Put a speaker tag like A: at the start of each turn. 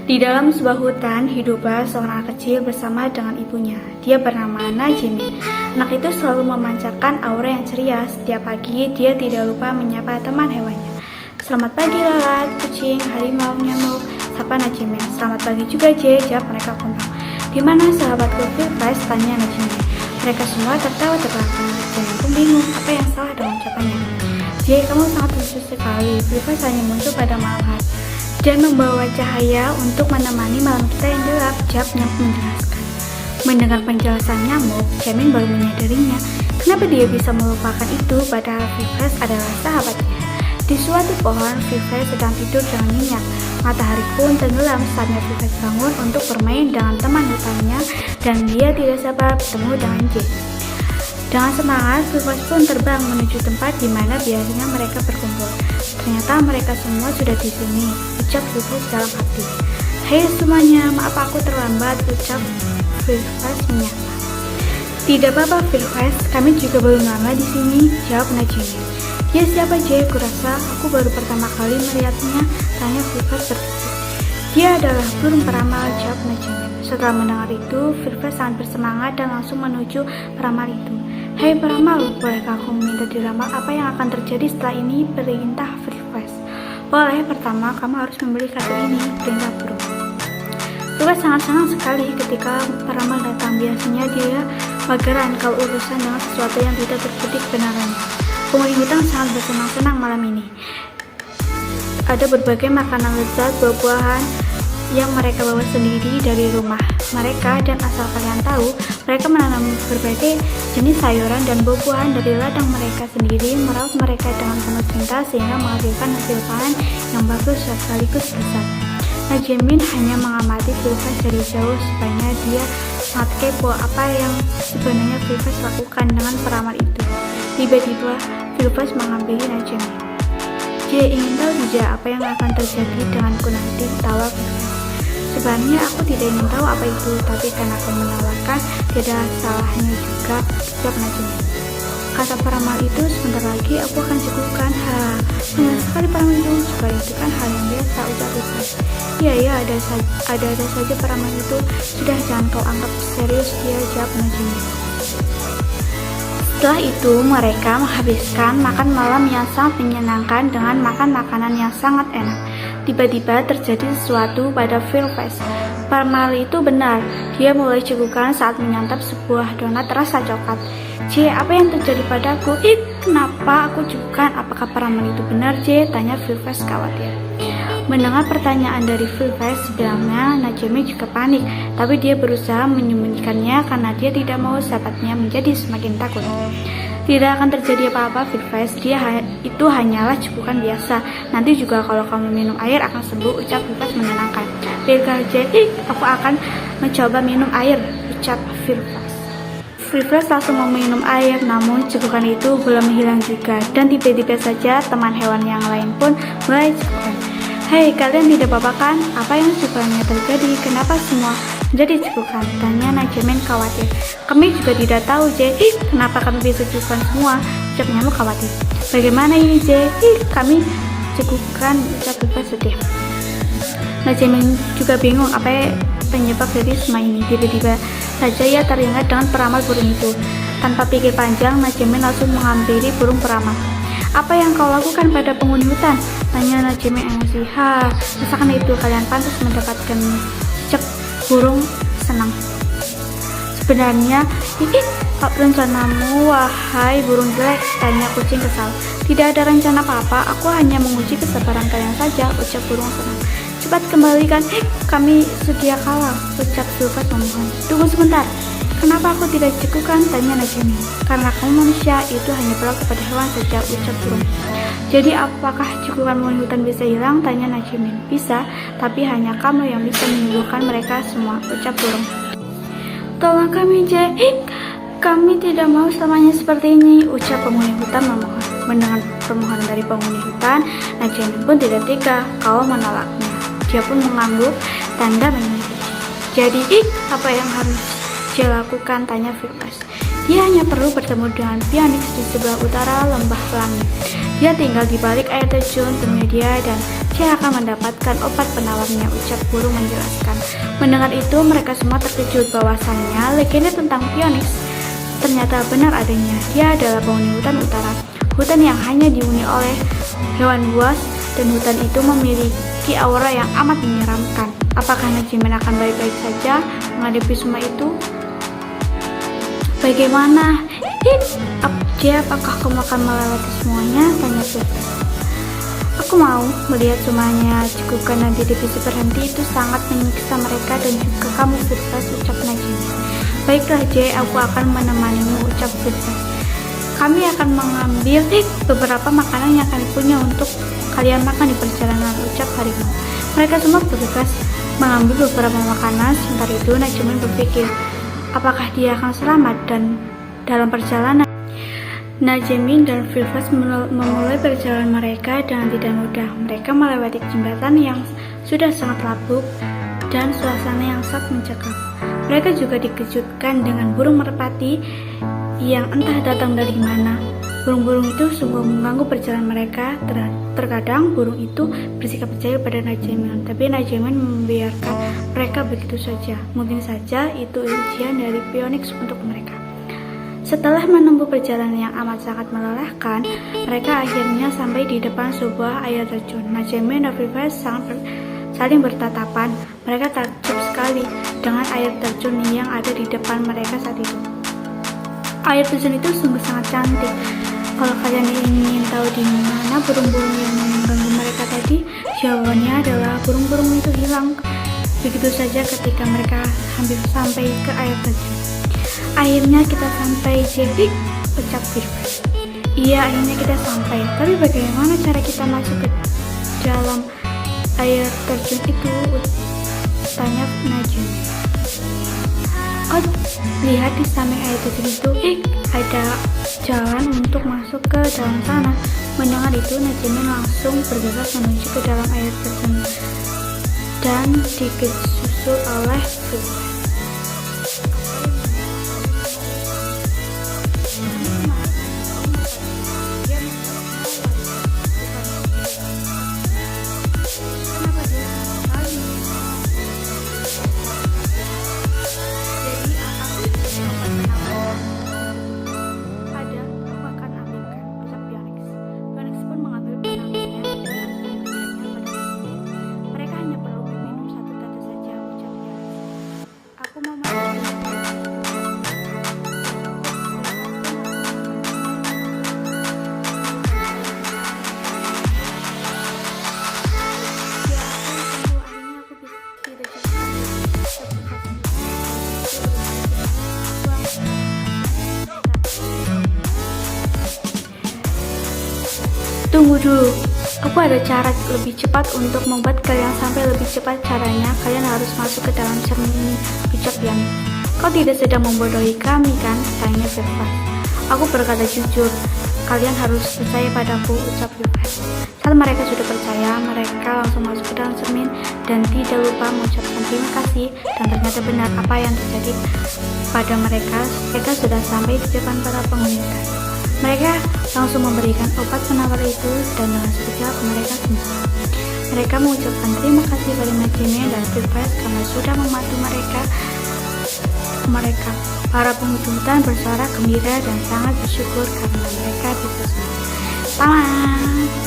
A: Di dalam sebuah hutan, hiduplah seorang anak kecil bersama dengan ibunya. Dia bernama Najmi. Anak itu selalu memancarkan aura yang ceria. Setiap pagi, dia tidak lupa menyapa teman hewannya. Selamat pagi lalat, kucing, harimau, nyamuk, sapa Najmi. Selamat pagi juga J, jawab mereka kompak. Di mana sahabatku Firfas, tanya Najmi. Mereka semua tertawa terbahak. Najmi pun bingung apa yang salah dengan ucapannya. J, kamu sangat lucu sekali. Firfas hanya muncul pada malam hari dan membawa cahaya untuk menemani malam kita yang gelap, jawab nyamuk menjelaskan. Mendengar penjelasan nyamuk, Jamin baru menyadarinya kenapa dia bisa melupakan itu padahal Firfas adalah sahabatnya. Di suatu pohon, Firfas sedang tidur dengan nyenyak. Matahari pun tenggelam saatnya Firfas bangun untuk bermain dengan teman hutannya dan dia tidak sabar bertemu dengan J. Dengan semangat, Firfas pun terbang menuju tempat di mana biasanya mereka berkumpul. Ternyata mereka semua sudah di sini, ucap Firfas dalam hati. Hei semuanya, maaf aku terlambat, ucap Firfas menyapa. Tidak apa-apa Firfas, kami juga baru lama di sini, jawab Najmi. Dia siapa J? Kurasa aku baru pertama kali melihatnya, tanya Firfas terkejut. Dia adalah burung peramal, jawab Najmi. Setelah mendengar itu, Firfas sangat bersemangat dan langsung menuju peramal itu. Hei peramal, bolehkah aku meminta diramal apa yang akan terjadi setelah ini? Perintah Firfas. Boleh, pertama kamu harus membeli kartu ini, perintah burung. Firfas sangat senang sekali ketika peramal datang. Biasanya dia mageran kalau urusan dengan sesuatu yang tidak terkutik kebenarannya. Penghuni hutan sangat bersenang-senang malam ini. Ada berbagai makanan lezat, buah-buahan yang mereka bawa sendiri dari rumah mereka, dan asal kalian tahu, mereka menanam berbagai jenis sayuran dan buah-buahan dari ladang mereka sendiri, merawat mereka dengan penuh cinta sehingga menghasilkan hasil panen yang bagus sekaligus besar. Najmi hanya mengamati Firfas dari jauh, supaya dia sangat kepo apa yang sebenarnya Firfas lakukan dengan peramal itu. Tiba-tiba Firfas menghampiri Najmi. J, ingin tahu tidak apa yang akan terjadi denganku nanti, tawa Firfas. Sebenarnya aku tidak ingin tahu apa itu, tapi karena kamu menawarkan, tidak ada salahnya juga, jawab Najmi. Kata peramal itu, sebentar lagi aku akan cukupkan. Benar sekali peramal itu kan hal yang biasa, ucap Firfas. Iya, ada saja peramal itu. Sudah, jangan kau anggap serius dia, jawab Najmi. Setelah itu, mereka menghabiskan makan malam yang sangat menyenangkan dengan makan makanan yang sangat enak. Tiba-tiba terjadi sesuatu pada Firfas. Peramal itu benar, dia mulai cegukan saat menyantap sebuah donat rasa coklat. J, apa yang terjadi padaku? Kenapa aku cegukan? Apakah peramal itu benar J? Tanya Firfas khawatir. Mendengar pertanyaan dari Firfas, sebenarnya Najmi juga panik, tapi dia berusaha menyembunyikannya karena dia tidak mau sahabatnya menjadi semakin takut. Tidak akan terjadi apa-apa Firfas, itu hanyalah cegukan biasa. Nanti juga kalau kamu minum air akan sembuh, ucap Firfas menenangkan. Baiklah J, aku akan mencoba minum air, ucap Firfas. Firfas langsung meminum air, namun cegukan itu belum hilang juga. Dan tiba-tiba saja teman hewan yang lain pun mulai cegukan. Hei, kalian tidak apa-apa kan? Apa yang sebenarnya terjadi? Kenapa semua menjadi cegukan? Tanya Najmi khawatir. Kami juga tidak tahu J, kenapa kami bisa cegukan semua, ucap nyamuk khawatir. Bagaimana ini J? Kami cegukan, ucap Firfas sedih. Najmi juga bingung apa penyebab dari semua ini. Tiba-tiba saja ia teringat dengan peramal burung itu. Tanpa pikir panjang, Najmi langsung menghampiri burung peramal. Apa yang kau lakukan pada penghuni hutan? Tanya Najmi emosi. Rasakan itu, kalian pantas mendapatkan, ucap burung senang. Sebenarnya, rencanamu, wahai burung jelek, tanya kucing kesal. Tidak ada rencana apa-apa, aku hanya menguji kesabaran kalian saja, ucap burung senang. Cepat kembalikan, kami sedia kalah, ucap Firfas memohon. Tunggu sebentar, kenapa aku tidak cegukan? Tanya Najmi. Karena kamu manusia, itu hanya berlaku pada hewan saja, ucap burung. Jadi apakah cegukan penghuni hutan bisa hilang? Tanya Najmi. Bisa, tapi hanya kamu yang bisa menyembuhkan mereka semua, ucap burung. Tolong kami J, kami tidak mau selamanya seperti ini, ucap penghuni hutan memohon. Mendengar permohonan dari penghuni hutan, Najmi pun tidak tega kalau menolaknya. Dia pun mengangguk tanda menyetujui. Jadi apa yang harus J lakukan? Tanya Firfas. Dia hanya perlu bertemu dengan Phoenix di sebelah utara lembah langit. Dia tinggal di balik air terjun temui dia dan dia akan mendapatkan obat penawarnya, ucap burung menjelaskan. Mendengar itu, mereka semua terkejut bahwasannya legenda tentang Phoenix ternyata benar adanya. Dia adalah penghuni hutan utara, hutan yang hanya dihuni oleh hewan buas, dan hutan itu memiliki aura yang amat menyeramkan. Apakah Najmin akan baik-baik saja menghadapi semua itu? Bagaimana? Apakah kamu akan melewati semuanya? Tanya Firfas. Aku mau melihat semuanya, jika nanti divisi berhenti itu sangat menyiksa mereka dan juga kamu, Firfas, ucap Najmin. Baiklah Jay, aku akan menemanimu, ucap Firfas. Kami akan mengambil beberapa makanan yang kami punya untuk kalian makan di perjalanan, ucap harimau. Mereka semua bergegas mengambil beberapa makanan. Sementara itu Najmin berpikir, apakah dia akan selamat dan dalam perjalanan. Najmin dan Firfas memulai perjalanan mereka dengan tidak mudah. Mereka melewati jembatan yang sudah sangat lapuk dan suasana yang sangat mencekam. Mereka juga dikejutkan dengan burung merpati yang entah datang dari mana. Burung-burung itu sungguh mengganggu perjalanan mereka. Terkadang burung itu bersikap percaya pada Najmin, tapi Najmin membiarkan mereka begitu saja. Mungkin saja itu ujian dari Phoenix untuk mereka. Setelah menempuh perjalanan yang amat sangat melelahkan, mereka akhirnya sampai di depan sebuah air terjun. Najmin dan Firfas saling bertatapan. Mereka takjub sekali dengan air terjun yang ada di depan mereka saat itu. Air terjun itu sungguh sangat cantik. Kalau kalian ingin tahu di mana burung-burung yang mengganggu mereka tadi, jawabannya adalah burung-burung itu hilang begitu saja ketika mereka hampir sampai ke air terjun. Akhirnya kita sampai, jadi ucap Firfas. Iya, akhirnya kita sampai. Tapi bagaimana cara kita masuk ke dalam air terjun itu? Tanya Najmin. Oh, lihat di samping air terjun itu ada jalan untuk masuk ke dalam sana. Mendengar itu, Najmin langsung bergegas menuju ke dalam air terjun dan disusul oleh Firfas. Tunggu dulu, aku ada cara lebih cepat untuk membuat kalian sampai lebih cepat. Caranya, kalian harus masuk ke dalam cermin ini, ucap Phoenix. Kau tidak sedang membodohi kami kan? Tanya Firfas. Aku berkata jujur, kalian harus percaya padaku, ucap Firfas. Saat mereka sudah percaya, mereka langsung masuk ke dalam cermin dan tidak lupa mengucapkan terima kasih. Dan ternyata benar apa yang terjadi pada mereka. Mereka sudah sampai di depan para penghuni hutan. Mereka langsung memberikan obat penawar itu dan dengan sekejap mereka sembuh. Mereka mengucapkan terima kasih pada Najmin dan Firfas karena sudah membantu mereka. Para penghuni hutan bersorak gembira dan sangat bersyukur karena mereka bisa sembuh. Selamat!